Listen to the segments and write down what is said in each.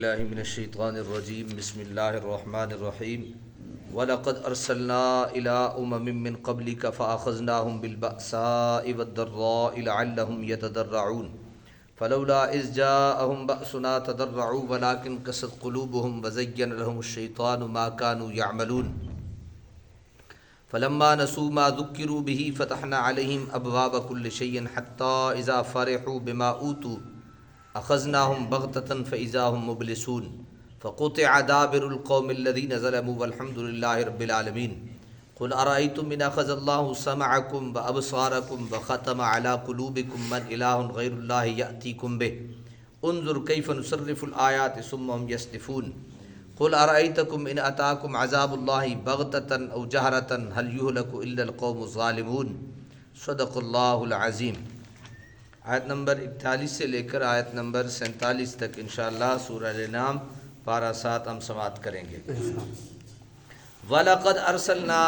اللہ من الشیطان الرجیم بسم اللہ الرحمن الرحیم وَلَقَدْ أَرْسَلْنَا إِلَىٰ أُمَمٍ مِّن قَبْلِكَ فَأَخَذْنَاهُم بِالْبَأْسَاءِ وَالضَّرَّاءِ لَعَلَّهُمْ يَتَضَرَّعُونَ فَلَوْلَا إِذْ جَاءَهُم بَأْسُنَا تَضَرَّعُوا وَلَٰكِن قَسَتْ قُلُوبُهُمْ وَزَيَّنَ لَهُمُ الشَّيْطَانُ مَا كَانُوا يَعْمَلُونَ فَلَمَّا نَسُوا مَا ذُكِّرُوا بِهِ فَتَحْنَا عَلَيْهِمْ أَبْوَابَ كُلِّ شَيْءٍ حَتَّىٰ إِذَا فَرِحُوا بِمَا أُوتُوا أخذناهم بغتة فإذا هم مبلسون فقطع دابر القوم الذين ظلموا والحمد لله رب العالمين قل أرأيتم إن أخذ الله سمعكم وأبصاركم وختم على قلوبكم من إله غير الله يأتيكم به انظر كيف نصرف الآيات ثم هم يصدفون قل أرأيتكم إن أتاكم عذاب الله بغتة أو جهرة هل يهلك إلا القوم الظالمون صدق الله العظيم۔ آیت نمبر 41 سے لے کر آیت نمبر 47 تک انشاءاللہ سورہ الانعام پارہ 7 ہم سماعت کریں گے۔ وَلَقَدْ أَرْسَلْنَا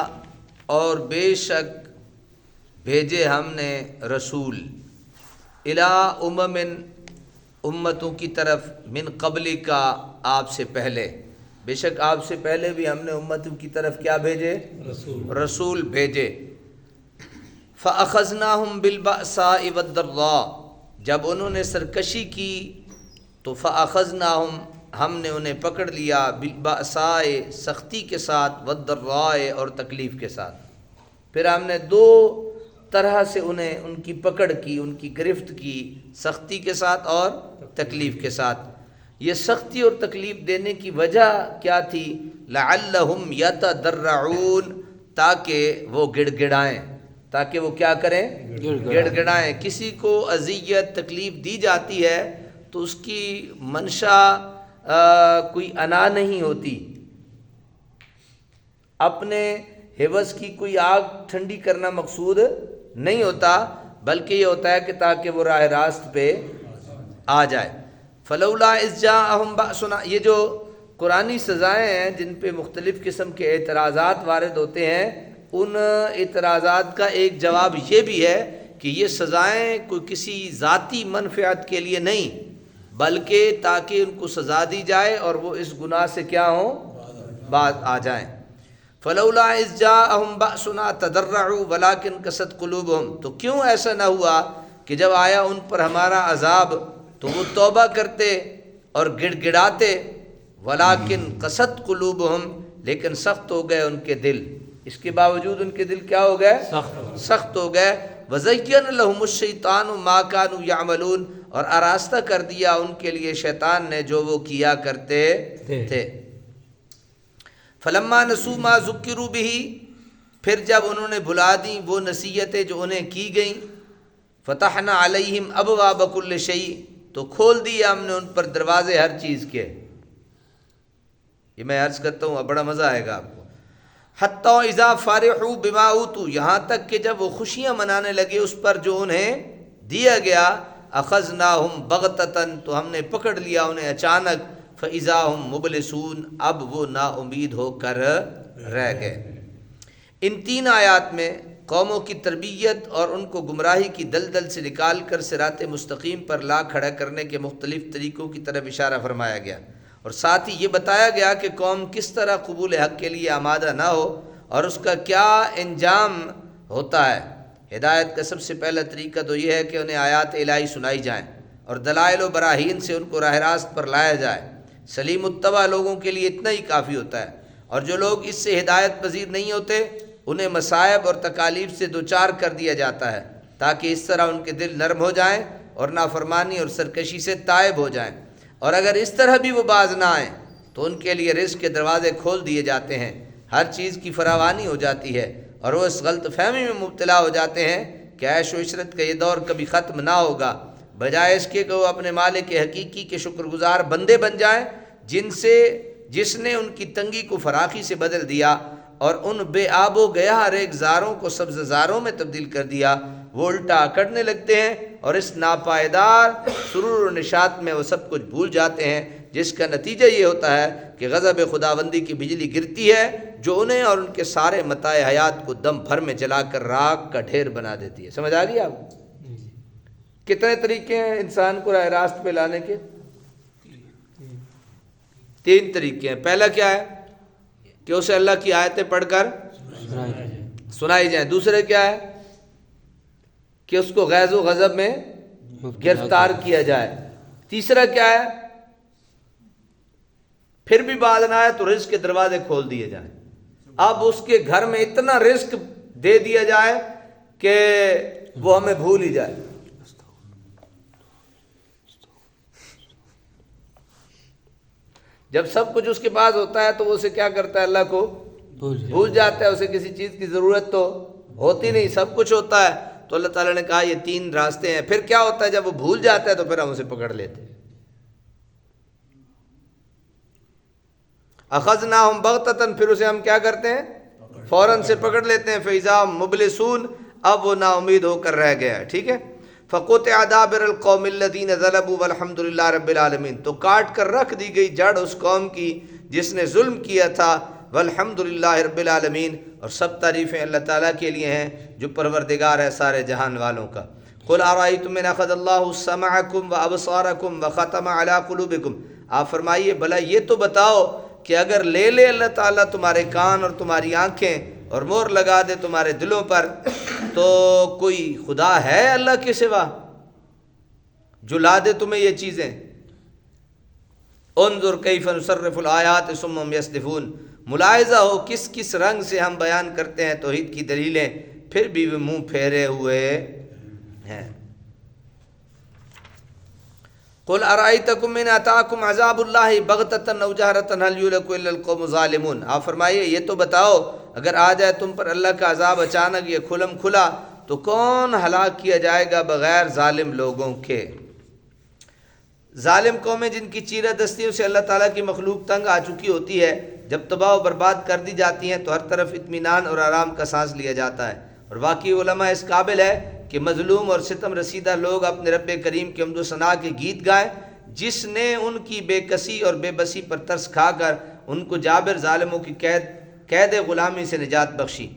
اور بے شک بھیجے ہم نے رسول إِلَىٰ أُمَمٍ امتوں کی طرف من قبل کا آپ سے پہلے، بے شک آپ سے پہلے بھی ہم نے امتوں کی طرف کیا بھیجے؟ رسول بھیجے۔ فَأَخَذْنَاهُمْ بِالْبَأْسَاءِ وَالضَّرَّاءِ جب انہوں نے سرکشی کی تو فَأَخَذْنَاهُمْ ہم نے انہیں پکڑ لیا بِالْبَأْسَاءِ سختی کے ساتھ وَالضَّرَّاءِ اور تکلیف کے ساتھ۔ پھر ہم نے دو طرح سے انہیں ان کی پکڑ کی، ان کی گرفت کی، سختی کے ساتھ اور تکلیف کے ساتھ۔ یہ سختی اور تکلیف دینے کی وجہ کیا تھی؟ لَعَلَّهُمْ يَتَضَرَّعُونَ تاکہ وہ گڑ گڑائیں، تاکہ وہ کیا کریں؟ گڑ گڑائیں۔ کسی کو اذیت تکلیف دی جاتی ہے تو اس کی منشا کوئی انا نہیں ہوتی، اپنے حوض کی کوئی آگ ٹھنڈی کرنا مقصود نہیں ہوتا، بلکہ یہ ہوتا ہے کہ تاکہ وہ راہ راست پہ آ جائے۔ فلولا اذ جاءہم بأسنا، یہ جو قرآنی سزائیں ہیں جن پہ مختلف قسم کے اعتراضات وارد ہوتے ہیں، ان اعتراضات کا ایک جواب یہ بھی ہے کہ یہ سزائیں کوئی کسی ذاتی منفعت کے لیے نہیں، بلکہ تاکہ ان کو سزا دی جائے اور وہ اس گناہ سے کیا ہوں؟ باز آ جائیں۔ فلولا اذ جاءہم بأسنا تضرعوا ولکن قست قلوبہم، تو کیوں ایسا نہ ہوا کہ جب آیا ان پر ہمارا عذاب تو وہ توبہ کرتے اور گڑ گڑاتے، ولکن قست قلوبہم لیکن سخت ہو گئے ان کے دل، اس کے باوجود ان کے دل کیا ہو گئے؟ سخت ہو گئے۔ وَزَيَّنَ لَهُمُ الشَّيْطَانُ مَا كَانُوا يَعْمَلُونَ اور آراستہ کر دیا ان کے لیے شیطان نے جو وہ کیا کرتے تھے۔ فَلَمَّا نَسُوا مَا ذُكِّرُوا بِهِ پھر جب انہوں نے بھلا دیں وہ نصیحتیں جو انہیں کی گئیں، فَتَحْنَا عَلَيْهِمْ أَبْوَابَ كُلِّ شَيْءٍ تو کھول دیا ہم نے ان پر دروازے ہر چیز کے۔ یہ میں عرض کرتا ہوں بڑا مزہ آئے گا آپ کو۔ حتیٰ اذا فرحوا بما اوتوا یہاں تک کہ جب وہ خوشیاں منانے لگے اس پر جو انہیں دیا گیا، اخذناہم بغتۃ تو ہم نے پکڑ لیا انہیں اچانک، فاذا ہم مبلسون اب وہ نا امید ہو کر رہ گئے۔ ان تین آیات میں قوموں کی تربیت اور ان کو گمراہی کی دلدل سے نکال کر صراط مستقیم پر لا کھڑا کرنے کے مختلف طریقوں کی طرف اشارہ فرمایا گیا، اور ساتھ ہی یہ بتایا گیا کہ قوم کس طرح قبول حق کے لیے آمادہ نہ ہو اور اس کا کیا انجام ہوتا ہے۔ ہدایت کا سب سے پہلا طریقہ تو یہ ہے کہ انہیں آیات الہی سنائی جائیں اور دلائل و براہین سے ان کو راہ راست پر لایا جائے۔ سلیم التبع لوگوں کے لیے اتنا ہی کافی ہوتا ہے، اور جو لوگ اس سے ہدایت پذیر نہیں ہوتے انہیں مصائب اور تکالیف سے دوچار کر دیا جاتا ہے تاکہ اس طرح ان کے دل نرم ہو جائیں اور نافرمانی اور سرکشی سے تائب ہو جائیں، اور اگر اس طرح بھی وہ باز نہ آئیں تو ان کے لیے رزق کے دروازے کھول دیے جاتے ہیں، ہر چیز کی فراوانی ہو جاتی ہے، اور وہ اس غلط فہمی میں مبتلا ہو جاتے ہیں کہ عیش و عشرت کا یہ دور کبھی ختم نہ ہوگا، بجائے اس کے کہ وہ اپنے مالک حقیقی کے شکر گزار بندے بن جائیں جس نے ان کی تنگی کو فراخی سے بدل دیا اور ان بے آب و گیا ریگ زاروں کو سبز زاروں میں تبدیل کر دیا۔ وہ الٹا اکڑنے لگتے ہیں اور اس ناپائیدار سرور و نشاط میں وہ سب کچھ بھول جاتے ہیں، جس کا نتیجہ یہ ہوتا ہے کہ غضب خداوندی کی بجلی گرتی ہے جو انہیں اور ان کے سارے متاع حیات کو دم بھر میں جلا کر راکھ کا ڈھیر بنا دیتی ہے۔ سمجھ آ گئی آپ کو؟ کتنے طریقے ہیں انسان کو راہ راست پہ لانے کے؟ تین طریقے ہیں. پہلا کیا ہے کہ اسے اللہ کی آیتیں پڑھ کر سنائی جائیں. دوسرے کیا ہے کہ اس کو غیظ و غضب میں گرفتار کیا جائے. تیسرا کیا ہے پھر بھی بات نہ آئے تو رزق کے دروازے کھول دیے جائیں. اب اس کے گھر میں اتنا رزق دے دیا جائے کہ وہ ہمیں بھول ہی جائے. جب سب کچھ اس کے پاس ہوتا ہے تو وہ اسے کیا کرتا ہے, اللہ کو بھول جاتا ہے. اسے کسی چیز کی ضرورت تو ہوتی نہیں, سب کچھ ہوتا ہے. تو اللہ تعالیٰ نے کہا یہ تین راستے ہیں. پھر کیا ہوتا ہے جب وہ بھول جاتا ہے تو پھر ہم اسے پکڑ لیتے ہیں. اخذناہم بغتۃ, پھر اسے ہم کیا کرتے ہیں فوراً سے پکڑ لیتے ہیں. فاذا ہم مبلسون, اب وہ نا امید ہو کر رہ گیا ہے. ٹھیک ہے. فقطع دابر القوم الذین ظلموا والحمد للہ رب العالمین, تو کاٹ کر رکھ دی گئی جڑ اس قوم کی جس نے ظلم کیا تھا. والحمد للہ رب العالمین, اور سب تعریفیں اللہ تعالیٰ کے لیے ہیں جو پروردگار ہے سارے جہان والوں کا. قل ارأیتم من اخذ اللہ سمعکم وابصارکم وختم علی قلوبکم, آپ فرمائیے بھلا یہ تو بتاؤ کہ اگر لے لے اللہ تعالیٰ تمہارے کان اور تمہاری آنکھیں اور مہر لگا دے تمہارے دلوں پر, تو کوئی خدا ہے اللہ کے سوا جو لا دے تمہیں یہ چیزیں؟ انظر کیف نصرف الآیات ثم هم یصدفون, ملاحظہ ہو کس کس رنگ سے ہم بیان کرتے ہیں توحید کی دلیلیں, پھر بھی وہ منہ پھیرے ہوئے ہیں. قل ارأیتکم ان اتاکم عذاب اللہ بغتۃ او جہرۃ هل یہلک الا القوم الظالمون, آپ فرمائیے یہ تو بتاؤ اگر آ جائے تم پر اللہ کا عذاب اچانک یہ کھلم کھلا تو کون ہلاک کیا جائے گا بغیر ظالم لوگوں کے. ظالم قومیں جن کی چیرہ دستیوں سے اللہ تعالیٰ کی مخلوق تنگ آ چکی ہوتی ہے, جب تباہ و برباد کر دی جاتی ہیں تو ہر طرف اطمینان اور آرام کا سانس لیا جاتا ہے. اور واقعی علماء اس قابل ہے کہ مظلوم اور ستم رسیدہ لوگ اپنے رب کریم کے حمد و ثناء کے گیت گائیں, جس نے ان کی بے کسی اور بے بسی پر ترس کھا کر ان کو جابر ظالموں کی قید غلامی سے نجات بخشی.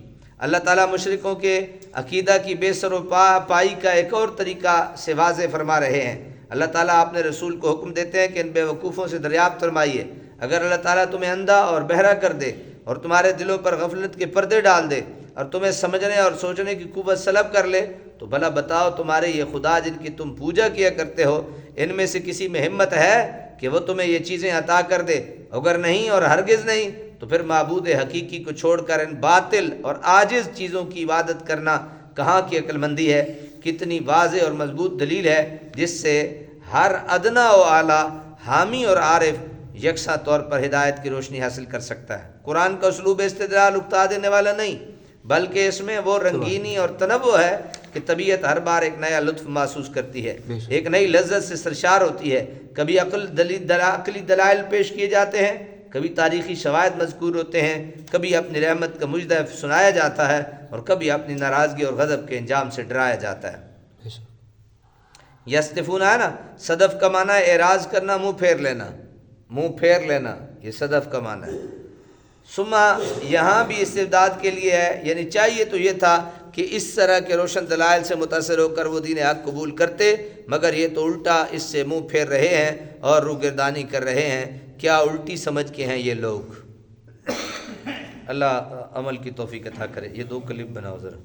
اللہ تعالیٰ مشرکوں کے عقیدہ کی بے سر و پائی کا ایک اور طریقہ سے واضح فرما رہے ہیں. اللہ تعالیٰ اپنے رسول کو حکم دیتے ہیں کہ ان بے وقوفوں سے دریافت فرمائیے, اگر اللہ تعالیٰ تمہیں اندھا اور بہرا کر دے اور تمہارے دلوں پر غفلت کے پردے ڈال دے اور تمہیں سمجھنے اور سوچنے کی قوت سلب کر لے, تو بھلا بتاؤ تمہارے یہ خدا جن کی تم پوجا کیا کرتے ہو, ان میں سے کسی میں ہمت ہے کہ وہ تمہیں یہ چیزیں عطا کر دے؟ اگر نہیں اور ہرگز نہیں, تو پھر معبود حقیقی کو چھوڑ کر ان باطل اور عاجز چیزوں کی عبادت کرنا کہاں کی عقل مندی ہے. کتنی واضح اور مضبوط دلیل ہے جس سے ہر ادنا و اعلیٰ حامی اور عارف یکساں طور پر ہدایت کی روشنی حاصل کر سکتا ہے. قرآن کا اسلوب استدلال اکتا دینے والا نہیں, بلکہ اس میں وہ رنگینی اور تنوع ہے کہ طبیعت ہر بار ایک نیا لطف محسوس کرتی ہے, ایک نئی لذت سے سرشار ہوتی ہے. کبھی عقلی دلائل پیش کیے جاتے ہیں, کبھی تاریخی شواہد مذکور ہوتے ہیں, کبھی اپنی رحمت کا مجدہ سنایا جاتا ہے, اور کبھی اپنی ناراضگی اور غضب کے انجام سے ڈرایا جاتا ہے. یصدفون ہے نا, صدف کا معنی ہے اعراض کرنا, منہ پھیر لینا, منہ پھیر لینا, یہ صدف کا معنی ہے. سما یہاں بھی استبداد کے لیے ہے, یعنی چاہیے تو یہ تھا کہ اس طرح کے روشن دلائل سے متاثر ہو کر وہ دین حق قبول کرتے, مگر یہ تو الٹا اس سے منہ پھیر رہے ہیں اور روگردانی کر رہے ہیں. کیا الٹی سمجھ کے ہیں یہ لوگ. اللہ عمل کی توفیق عطا کرے. یہ 2 کلپ بناؤ ذرا.